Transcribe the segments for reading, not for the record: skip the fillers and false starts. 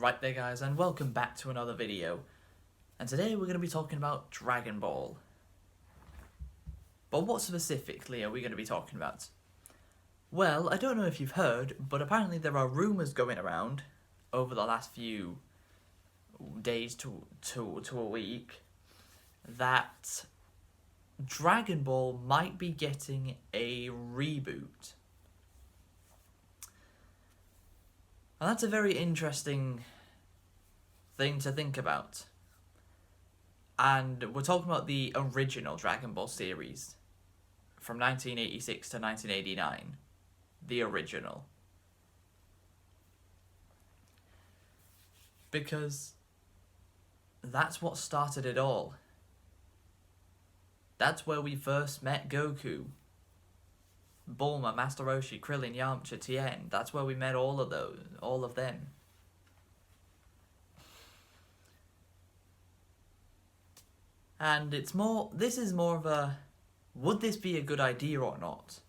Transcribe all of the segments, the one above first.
Right there guys, and welcome back to another video. And today we're going to be talking about Dragon Ball. But what specifically are we going to be talking about? Well, I don't know if you've heard, but apparently there are rumours going around over the last few days to a week that Dragon Ball might be getting a reboot. And that's a very interesting thing to think about. And we're talking about the original Dragon Ball series from 1986 to 1989. The original. Because that's what started it all. That's where we first met Goku, Bulma, Master Roshi, Krillin, Yamcha, Tien. That's where we met all of them. And this is more of a, would this be a good idea or not?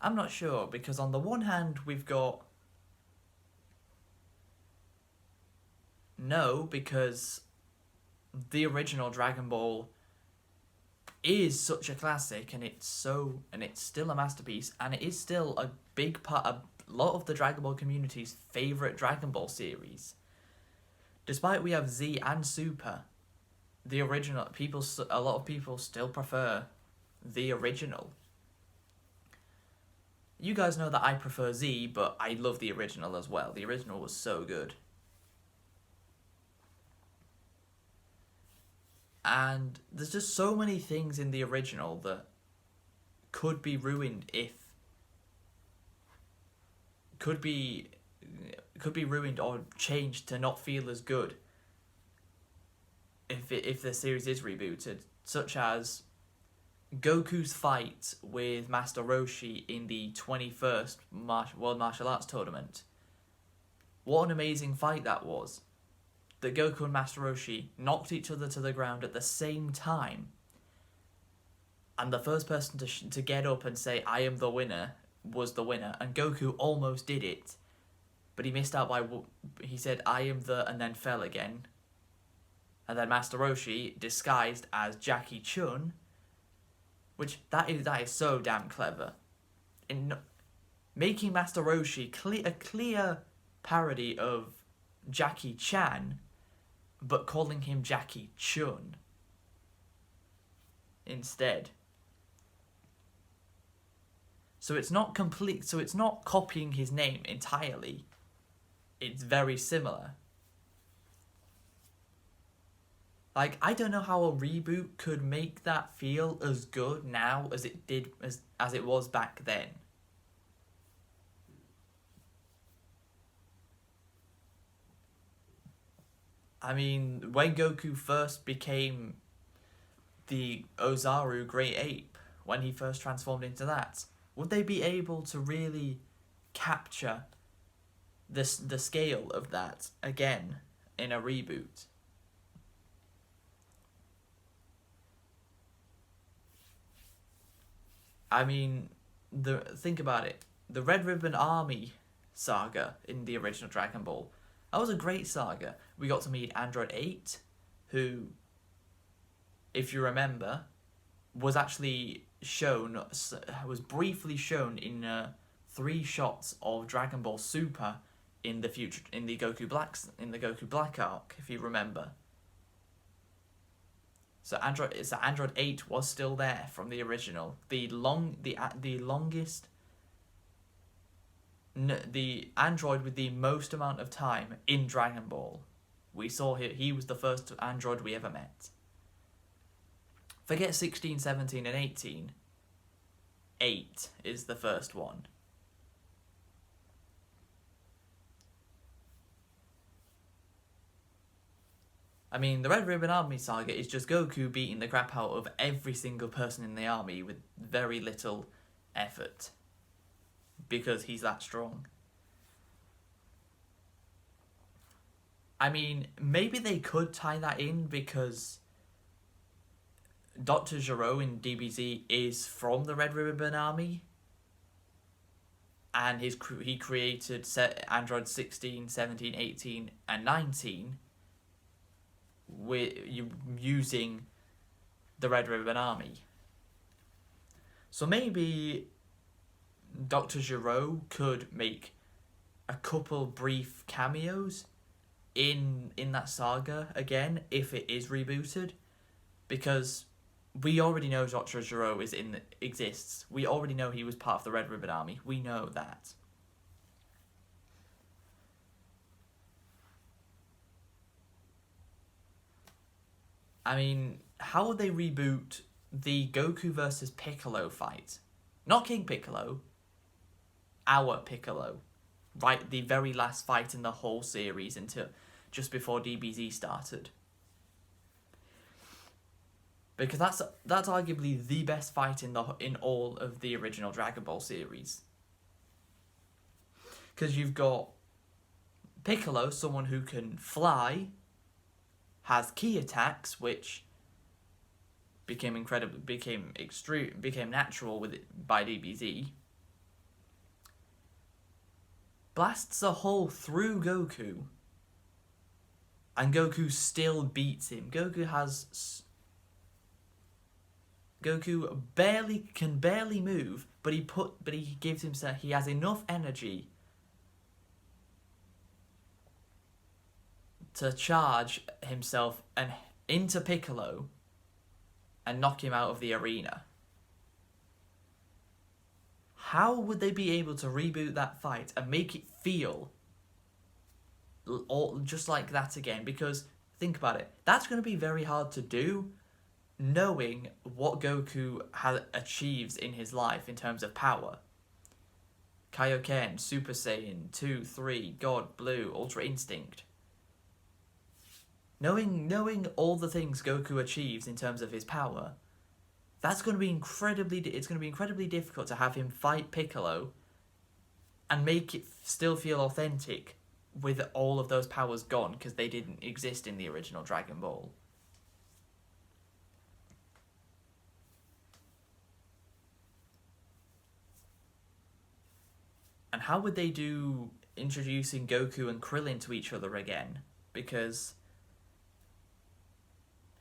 I'm not sure, because on the one hand we've got no, because the original Dragon Ball is such a classic, and it's still a masterpiece, and it is still a big part, a lot of the Dragon Ball community's favourite Dragon Ball series. Despite we have Z and Super, the original, a lot of people still prefer the original. You guys know that I prefer Z, but I love the original as well. The original was so good. And there's just so many things in the original that could be ruined could be ruined or changed to not feel as good if the series is rebooted, such as Goku's fight with Master Roshi in the 21st World Martial Arts Tournament. What an amazing fight that was. That Goku and Master Roshi knocked each other to the ground at the same time. And the first person to get up and say, "I am the winner," was the winner. And Goku almost did it. But he missed out by, he said, "I am the," and then fell again. And then Master Roshi, disguised as Jackie Chun, which that is so damn clever. In making Master Roshi a clear parody of Jackie Chan, but calling him Jackie Chun instead. So it's not copying his name entirely. It's very similar. Like, I don't know how a reboot could make that feel as good now as it did as it was back then. I mean, when Goku first became the Ozaru Great Ape, when he first transformed into that, would they be able to really capture the scale of that again in a reboot? I mean, think about it. The Red Ribbon Army saga in the original Dragon Ball, that was a great saga. We got to meet Android 8, who, if you remember, was actually shown, was briefly shown in 3 shots of Dragon Ball Super in the future, in the Goku Black arc, if you remember. So Android 8 was still there from the original. The android with the most amount of time in Dragon Ball. We saw he was the first android we ever met. Forget 16, 17, and 18. 8 is the first one. I mean, the Red Ribbon Army saga is just Goku beating the crap out of every single person in the army with very little effort. Because he's that strong. I mean, maybe they could tie that in because Dr. Gero in DBZ is from the Red Ribbon Army. and he created androids 16, 17, 18, and 19 with using the Red Ribbon Army. So maybe Dr. Gero could make a couple brief cameos in that saga again if it is rebooted, because we already know Dr. Gero exists. We already know he was part of the Red Ribbon Army. We know that. I mean, how would they reboot the Goku versus Piccolo fight? Not King Piccolo. Our Piccolo. Right, the very last fight in the whole series until just before DBZ started. Because that's arguably the best fight in all of the original Dragon Ball series. Because you've got Piccolo, someone who can fly, has key attacks, which became natural with it by DBZ. Blasts a hole through Goku, and Goku still beats him. Goku can barely move, but he has enough energy to charge himself and into Piccolo and knock him out of the arena. How would they be able to reboot that fight and make it feel just like that again? Because think about it, that's going to be very hard to do, knowing what Goku achieves in his life in terms of power. Kaioken, Super Saiyan 2, 3, God, Blue, Ultra Instinct. Knowing all the things Goku achieves in terms of his power, it's going to be incredibly difficult to have him fight Piccolo and make it still feel authentic with all of those powers gone, because they didn't exist in the original Dragon Ball. And how would they do introducing Goku and Krillin to each other again? Because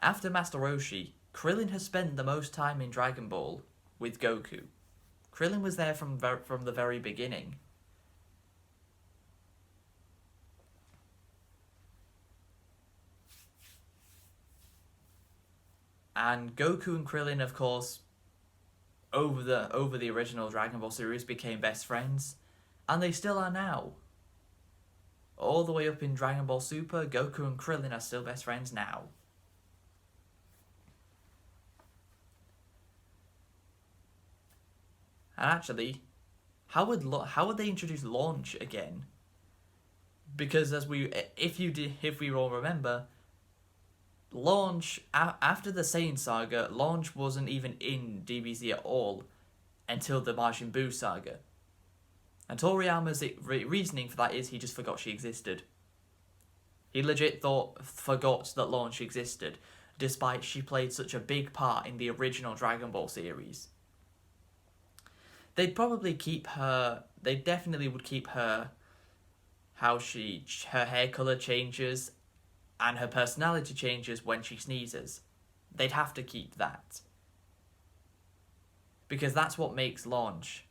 after Master Roshi, Krillin has spent the most time in Dragon Ball with Goku. Krillin was there from the very beginning. And Goku and Krillin, of course, over the original Dragon Ball series, became best friends, and they still are now. All the way up in Dragon Ball Super, Goku and Krillin are still best friends now. And actually, how would they introduce Launch again? Because if we all remember, Launch after the Saiyan saga, Launch wasn't even in DBZ at all until the Majin Buu saga. And Toriyama's reasoning for that is he just forgot she existed. He legit forgot that Launch existed, despite she played such a big part in the original Dragon Ball series. They'd probably keep her. They definitely would keep her. Her hair color changes, and her personality changes when she sneezes. They'd have to keep that, because that's what makes Launch.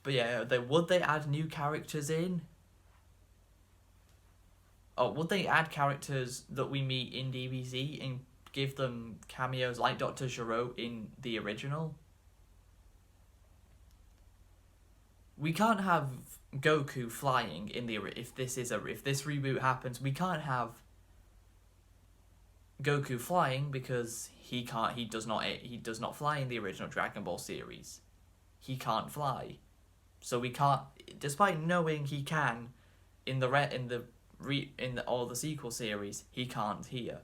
But yeah, would they add new characters in? Oh, would they add characters that we meet in DBZ and give them cameos like Dr. Gero in the original? We can't have Goku flying in the if this reboot happens, we can't have Goku flying because he does not fly in the original Dragon Ball series. He can't fly. So we can't, despite knowing he can in all the sequel series, he can't here.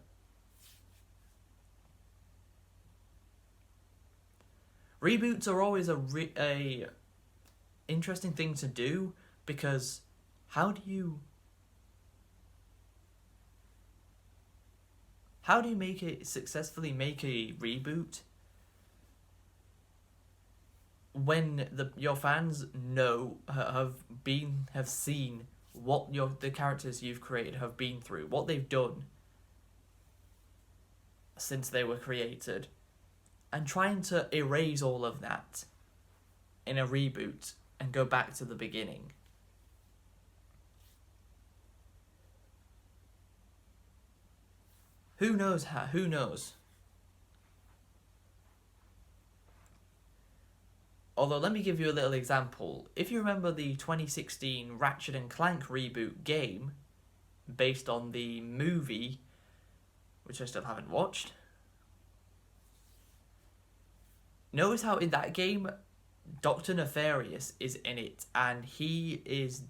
Reboots are always a interesting thing to do, because how do How do you successfully make a reboot when your fans have seen what the characters you've created have been through, what they've done since they were created, and trying to erase all of that in a reboot and go back to the beginning? Who knows how? Who knows? Although, let me give you a little example. If you remember the 2016 Ratchet and Clank reboot game, based on the movie, which I still haven't watched. Notice how in that game, Dr. Nefarious is in it, and he's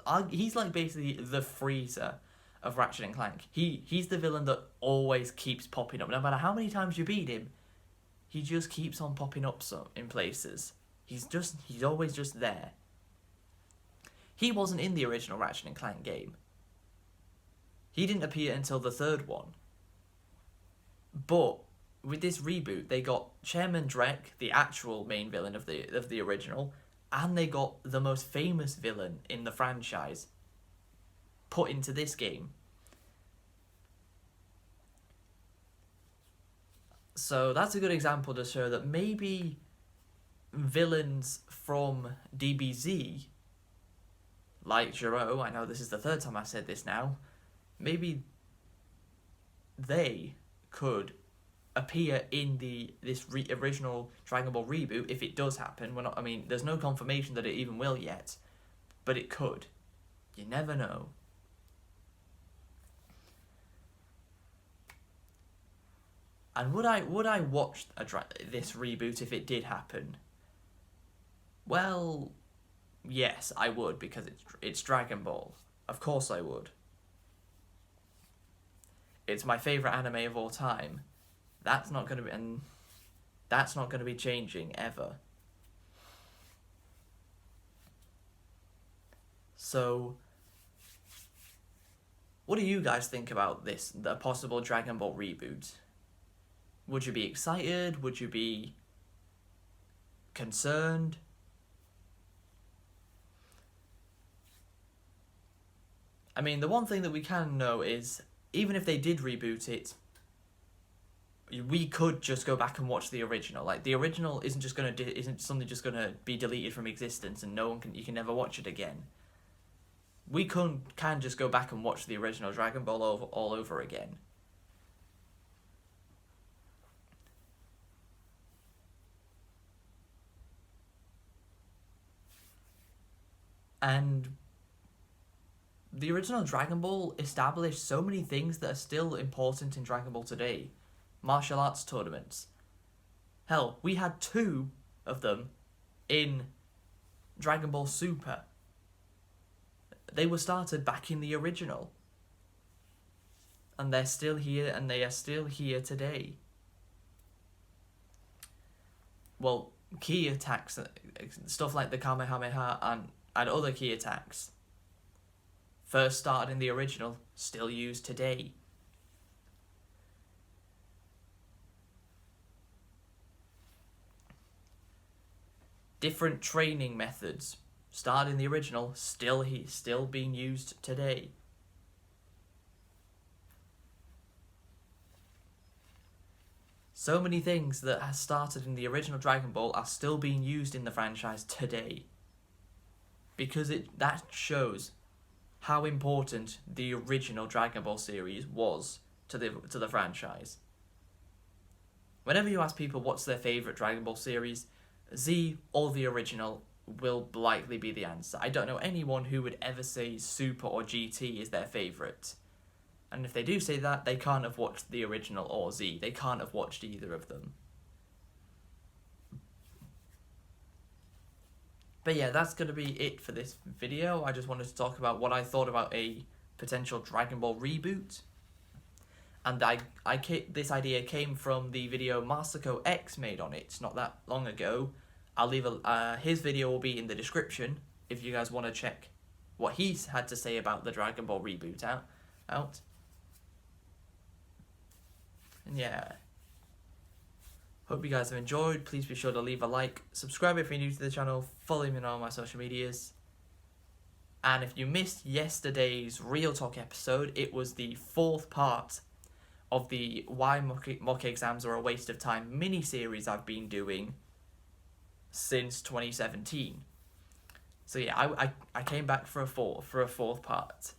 like basically the Freezer of Ratchet and Clank. He's the villain that always keeps popping up. No matter how many times you beat him, he just keeps on popping up in places. He's always just there. He wasn't in the original Ratchet and Clank game. He didn't appear until the third one. But with this reboot, they got Chairman Drek, the actual main villain of the original, and they got the most famous villain in the franchise put into this game. So that's a good example to show that maybe villains from DBZ, like Gero, I know this is the third time I've said this now, maybe they could appear in this original Dragon Ball reboot if it does happen. There's no confirmation that it even will yet, but it could. You never know. And would I watch this reboot if it did happen? Well, yes, I would, because it's Dragon Ball. Of course I would. It's my favourite anime of all time. That's not going to be changing ever. So, what do you guys think about the possible Dragon Ball reboot? Would you be excited? Would you be concerned? I mean, the one thing that we can know is, even if they did reboot it, we could just go back and watch the original. Like, the original isn't suddenly just gonna be deleted from existence and you can never watch it again. We can just go back and watch the original Dragon Ball all over again. And the original Dragon Ball established so many things that are still important in Dragon Ball today. Martial arts tournaments. Hell, we had 2 of them in Dragon Ball Super. They were started back in the original. And they're still here, and they are still here today. Well, key attacks, stuff like the Kamehameha and other key attacks, first started in the original, still used today. Different training methods started in the original, still being used today. So many things that has started in the original Dragon Ball are still being used in the franchise today. Because that shows how important the original Dragon Ball series was to the franchise. Whenever you ask people what's their favourite Dragon Ball series, Z or the original will likely be the answer. I don't know anyone who would ever say Super or GT is their favourite. And if they do say that, they can't have watched the original or Z. They can't have watched either of them. But yeah, that's going to be it for this video. I just wanted to talk about what I thought about a potential Dragon Ball reboot. And this idea came from the video MasakoX made on it not that long ago. I'll leave his video will be in the description if you guys want to check what he's had to say about the Dragon Ball reboot out. And yeah, hope you guys have enjoyed. Please be sure to leave a like, subscribe if you're new to the channel, follow me on all my social medias. And if you missed yesterday's Real Talk episode, it was the 4th part of the Why Mock Exams Are a Waste of Time mini-series I've been doing since 2017. So yeah, I came back for a 4th part.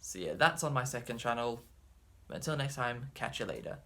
So yeah, that's on my second channel. But until next time, catch you later.